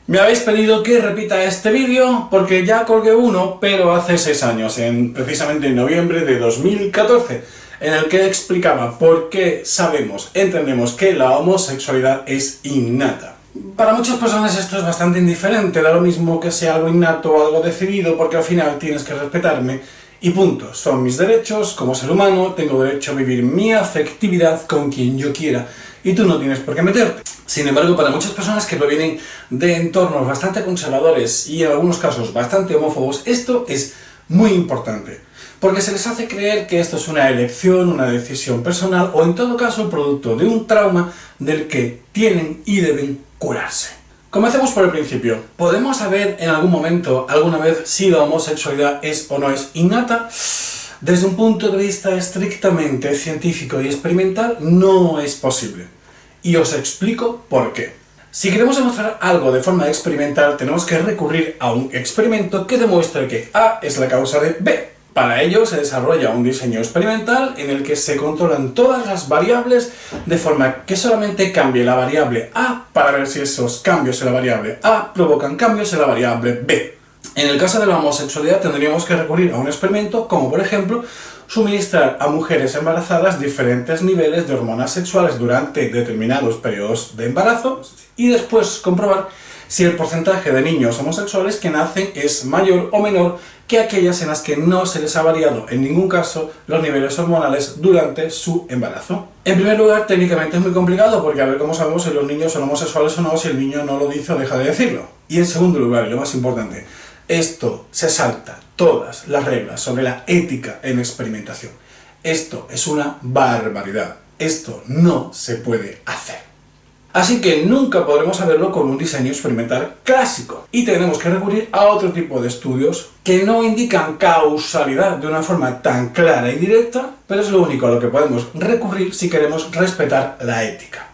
Me habéis pedido que repita este vídeo porque ya colgué uno, pero hace 6 años, precisamente en noviembre de 2014, en el que explicaba por qué entendemos que la homosexualidad es innata. Para muchas personas esto es bastante indiferente, da lo mismo que sea algo innato o algo decidido, porque al final tienes que respetarme y punto. Son mis derechos como ser humano, tengo derecho a vivir mi afectividad con quien yo quiera y tú no tienes por qué meterte. Sin embargo, para muchas personas que provienen de entornos bastante conservadores y en algunos casos bastante homófobos, esto es muy importante, porque se les hace creer que esto es una elección, una decisión personal o en todo caso producto de un trauma del que tienen y deben curarse. Comencemos por el principio. ¿Podemos saber en algún momento, alguna vez, si la homosexualidad es o no es innata? Desde un punto de vista estrictamente científico y experimental, no es posible. Y os explico por qué. Si queremos demostrar algo de forma experimental, tenemos que recurrir a un experimento que demuestre que A es la causa de B. Para ello se desarrolla un diseño experimental en el que se controlan todas las variables de forma que solamente cambie la variable A para ver si esos cambios en la variable A provocan cambios en la variable B. En el caso de la homosexualidad tendríamos que recurrir a un experimento como, por ejemplo, suministrar a mujeres embarazadas diferentes niveles de hormonas sexuales durante determinados periodos de embarazo y después comprobar si el porcentaje de niños homosexuales que nacen es mayor o menor que aquellas en las que no se les ha variado en ningún caso los niveles hormonales durante su embarazo. En primer lugar, técnicamente es muy complicado porque a ver cómo sabemos si los niños son homosexuales o no si el niño no lo dice o deja de decirlo. Y en segundo lugar, y lo más importante, esto se salta todas las reglas sobre la ética en experimentación. Esto es una barbaridad. Esto no se puede hacer. Así que nunca podremos saberlo con un diseño experimental clásico. Y tenemos que recurrir a otro tipo de estudios que no indican causalidad de una forma tan clara y directa, pero es lo único a lo que podemos recurrir si queremos respetar la ética.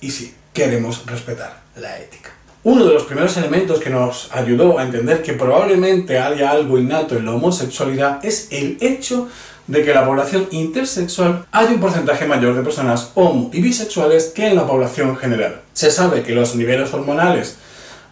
Y sí, queremos respetar la ética. Uno de los primeros elementos que nos ayudó a entender que probablemente haya algo innato en la homosexualidad es el hecho de que en la población intersexual hay un porcentaje mayor de personas homo y bisexuales que en la población general. Se sabe que los niveles hormonales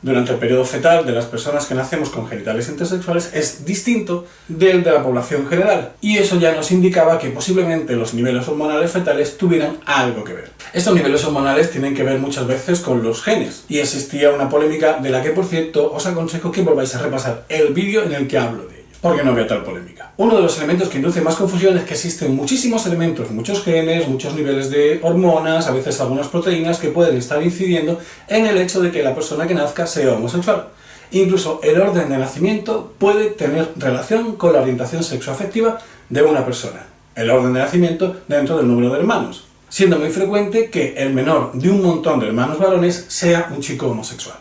durante el periodo fetal de las personas que nacemos con genitales intersexuales es distinto del de la población general, y eso ya nos indicaba que posiblemente los niveles hormonales fetales tuvieran algo que ver. Estos niveles hormonales tienen que ver muchas veces con los genes, y existía una polémica de la que, por cierto, os aconsejo que volváis a repasar el vídeo en el que hablo de ello, porque no veo tal polémica. Uno de los elementos que induce más confusión es que existen muchísimos elementos, muchos genes, muchos niveles de hormonas, a veces algunas proteínas que pueden estar incidiendo en el hecho de que la persona que nazca sea homosexual. Incluso el orden de nacimiento puede tener relación con la orientación sexoafectiva de una persona. El orden de nacimiento dentro del número de hermanos, siendo muy frecuente que el menor de un montón de hermanos varones sea un chico homosexual.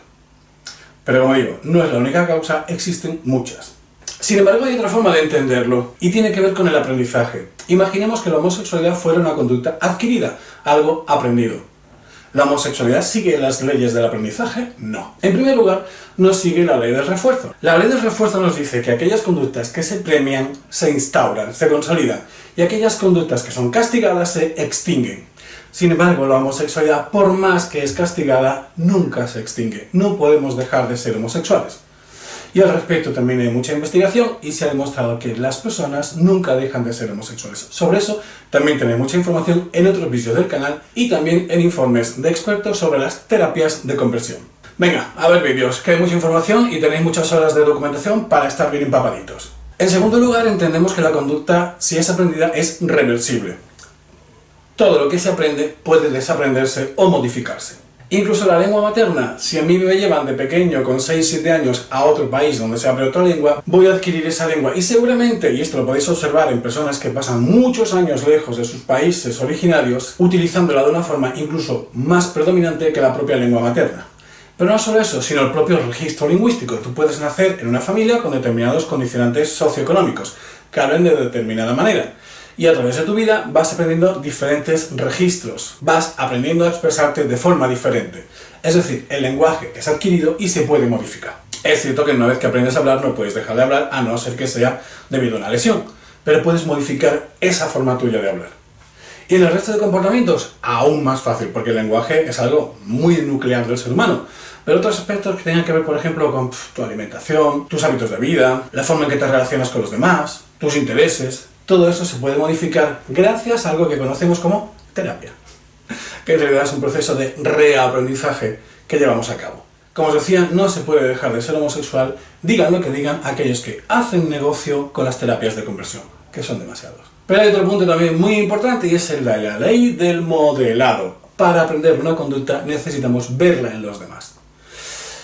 Pero como digo, no es la única causa, existen muchas. Sin embargo, hay otra forma de entenderlo, y tiene que ver con el aprendizaje. Imaginemos que la homosexualidad fuera una conducta adquirida, algo aprendido. ¿La homosexualidad sigue las leyes del aprendizaje? No. En primer lugar, no sigue la ley del refuerzo. La ley del refuerzo nos dice que aquellas conductas que se premian se instauran, se consolidan, y aquellas conductas que son castigadas se extinguen. Sin embargo, la homosexualidad, por más que es castigada, nunca se extingue. No podemos dejar de ser homosexuales. Y al respecto también hay mucha investigación y se ha demostrado que las personas nunca dejan de ser homosexuales. Sobre eso también tenéis mucha información en otros vídeos del canal y también en informes de expertos sobre las terapias de conversión. Venga, a ver vídeos, que hay mucha información y tenéis muchas horas de documentación para estar bien empapaditos. En segundo lugar, entendemos que la conducta, si es aprendida, es reversible. Todo lo que se aprende puede desaprenderse o modificarse. Incluso la lengua materna, si a mí me llevan de pequeño con 6-7 años a otro país donde se hable otra lengua, voy a adquirir esa lengua y seguramente, y esto lo podéis observar en personas que pasan muchos años lejos de sus países originarios, utilizándola de una forma incluso más predominante que la propia lengua materna. Pero no solo eso, sino el propio registro lingüístico. Tú puedes nacer en una familia con determinados condicionantes socioeconómicos que hablen de determinada manera. Y a través de tu vida vas aprendiendo diferentes registros, vas aprendiendo a expresarte de forma diferente. Es decir, el lenguaje es adquirido y se puede modificar. Es cierto que una vez que aprendes a hablar no puedes dejar de hablar a no ser que sea debido a una lesión, pero puedes modificar esa forma tuya de hablar. Y en el resto de comportamientos, aún más fácil, porque el lenguaje es algo muy nuclear del ser humano. pero otros aspectos que tengan que ver, por ejemplo, con tu alimentación, tus hábitos de vida, la forma en que te relacionas con los demás, tus intereses, todo eso se puede modificar gracias a algo que conocemos como terapia, que en realidad es un proceso de reaprendizaje que llevamos a cabo. Como os decía, no se puede dejar de ser homosexual, digan lo que digan aquellos que hacen negocio con las terapias de conversión, que son demasiados. Pero hay otro punto también muy importante y es el de la ley del modelado. Para aprender una conducta necesitamos verla en los demás.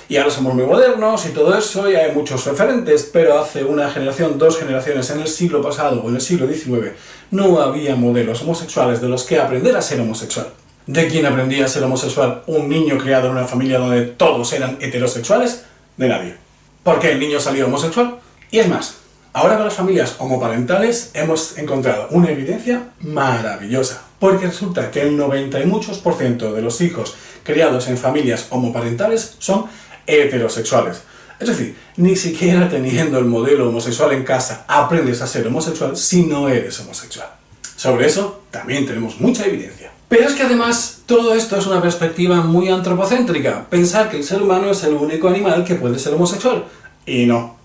Y ahora somos muy modernos y todo eso, y hay muchos referentes, pero hace una generación, 2 generaciones, en el siglo pasado o en el siglo XIX, no había modelos homosexuales de los que aprender a ser homosexual. ¿De quién aprendía a ser homosexual un niño criado en una familia donde todos eran heterosexuales? De nadie. ¿Por qué el niño salió homosexual? Y es más, ahora con las familias homoparentales hemos encontrado una evidencia maravillosa, porque resulta que el 90 y muchos % de los hijos criados en familias homoparentales son heterosexuales. Es decir, ni siquiera teniendo el modelo homosexual en casa aprendes a ser homosexual si no eres homosexual. Sobre eso también tenemos mucha evidencia. Pero es que además todo esto es una perspectiva muy antropocéntrica, pensar que el ser humano es el único animal que puede ser homosexual. Y no.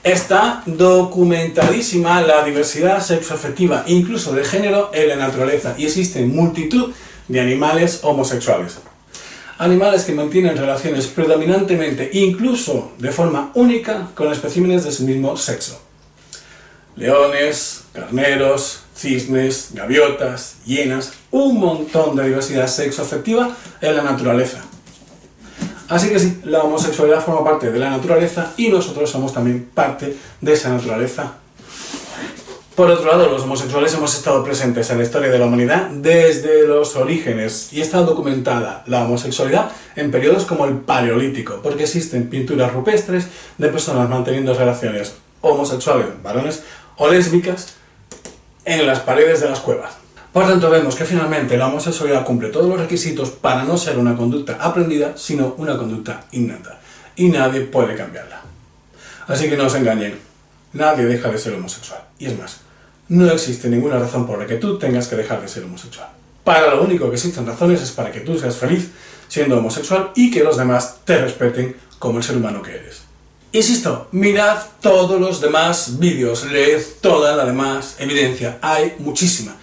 Está documentadísima la diversidad sexoafectiva, incluso de género, en la naturaleza, y existen multitud de animales homosexuales. Animales que mantienen relaciones predominantemente, incluso de forma única, con especímenes de su mismo sexo. Leones, carneros, cisnes, gaviotas, hienas, un montón de diversidad sexoafectiva en la naturaleza. Así que sí, la homosexualidad forma parte de la naturaleza y nosotros somos también parte de esa naturaleza. Por otro lado, los homosexuales hemos estado presentes en la historia de la humanidad desde los orígenes y está documentada la homosexualidad en periodos como el Paleolítico, porque existen pinturas rupestres de personas manteniendo relaciones homosexuales, varones o lésbicas, en las paredes de las cuevas. Por tanto, vemos que finalmente la homosexualidad cumple todos los requisitos para no ser una conducta aprendida, sino una conducta innata. Y nadie puede cambiarla. Así que no os engañen, nadie deja de ser homosexual. Y es más, no existe ninguna razón por la que tú tengas que dejar de ser homosexual. Para lo único que existen razones es para que tú seas feliz siendo homosexual y que los demás te respeten como el ser humano que eres. Insisto, mirad todos los demás vídeos, leed toda la demás evidencia, hay muchísima.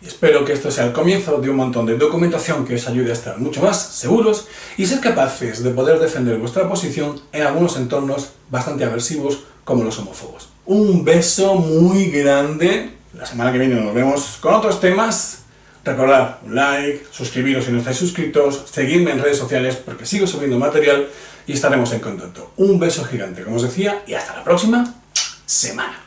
Y espero que esto sea el comienzo de un montón de documentación que os ayude a estar mucho más seguros y ser capaces de poder defender vuestra posición en algunos entornos bastante aversivos como los homófobos. Un beso muy grande, la semana que viene nos vemos con otros temas. Recordad, un like, suscribiros si no estáis suscritos, seguidme en redes sociales porque sigo subiendo material y estaremos en contacto. Un beso gigante, como os decía, y hasta la próxima semana.